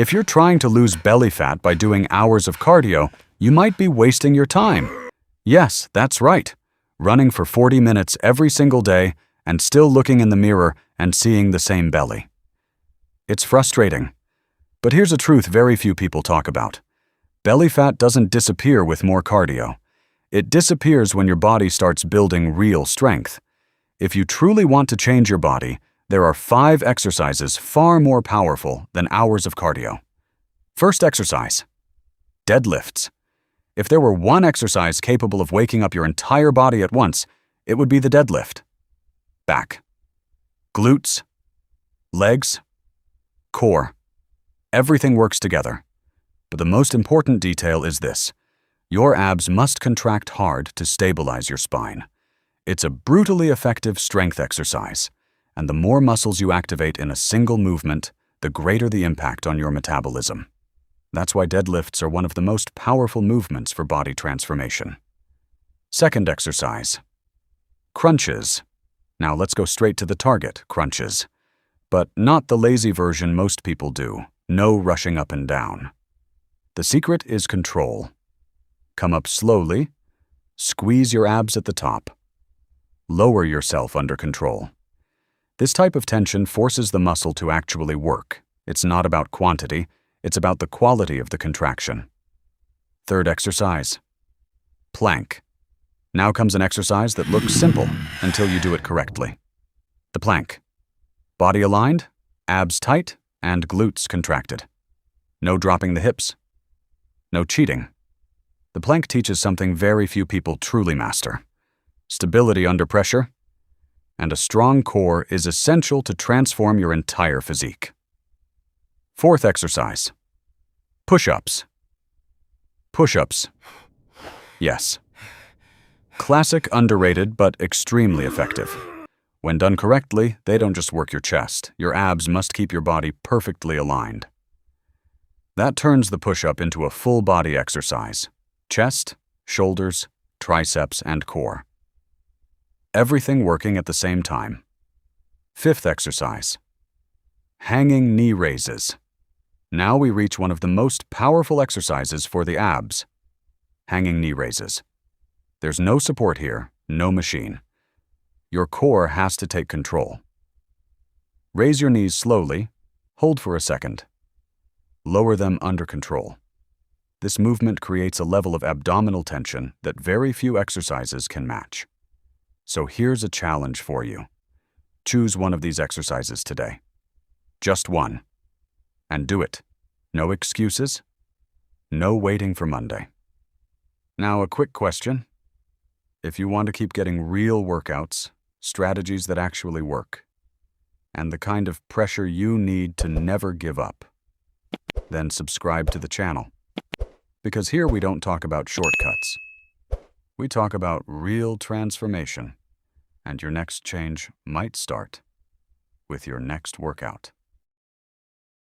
If you're trying to lose belly fat by doing hours of cardio, you might be wasting your time. Yes, that's right. Running for 40 minutes every single day and still looking in the mirror and seeing the same belly. It's frustrating. But here's a truth very few people talk about. Belly fat doesn't disappear with more cardio. It disappears when your body starts building real strength. If you truly want to change your body, there are 5 exercises far more powerful than hours of cardio. First exercise: deadlifts. If there were one exercise capable of waking up your entire body at once, it would be the deadlift. Back, glutes, legs, core. Everything works together. But the most important detail is this: your abs must contract hard to stabilize your spine. It's a brutally effective strength exercise, and the more muscles you activate in a single movement, the greater the impact on your metabolism. That's why deadlifts are one of the most powerful movements for body transformation. Second exercise: crunches. Now let's go straight to the target, crunches. But not the lazy version most people do. No rushing up and down. The secret is control. Come up slowly, squeeze your abs at the top. Lower yourself under control. This type of tension forces the muscle to actually work. It's not about quantity, it's about the quality of the contraction. Third exercise: plank. Now comes an exercise that looks simple until you do it correctly. The plank. Body aligned, abs tight, and glutes contracted. No dropping the hips. No cheating. The plank teaches something very few people truly master: stability under pressure, and a strong core is essential to transform your entire physique. Fourth exercise: push-ups. Push-ups. Yes. Classic, underrated, but extremely effective. When done correctly, they don't just work your chest. Your abs must keep your body perfectly aligned. That turns the push-up into a full-body exercise: chest, shoulders, triceps, and core. Everything working at the same time. Fifth exercise: hanging knee raises. Now we reach one of the most powerful exercises for the abs: hanging knee raises. There's no support here, no machine. Your core has to take control. Raise your knees slowly, hold for a second. Lower them under control. This movement creates a level of abdominal tension that very few exercises can match. So here's a challenge for you. Choose one of these exercises today. Just one. And do it. No excuses. No waiting for Monday. Now, a quick question. If you want to keep getting real workouts, strategies that actually work, and the kind of pressure you need to never give up, then subscribe to the channel. Because here we don't talk about shortcuts. We talk about real transformation, and your next change might start with your next workout.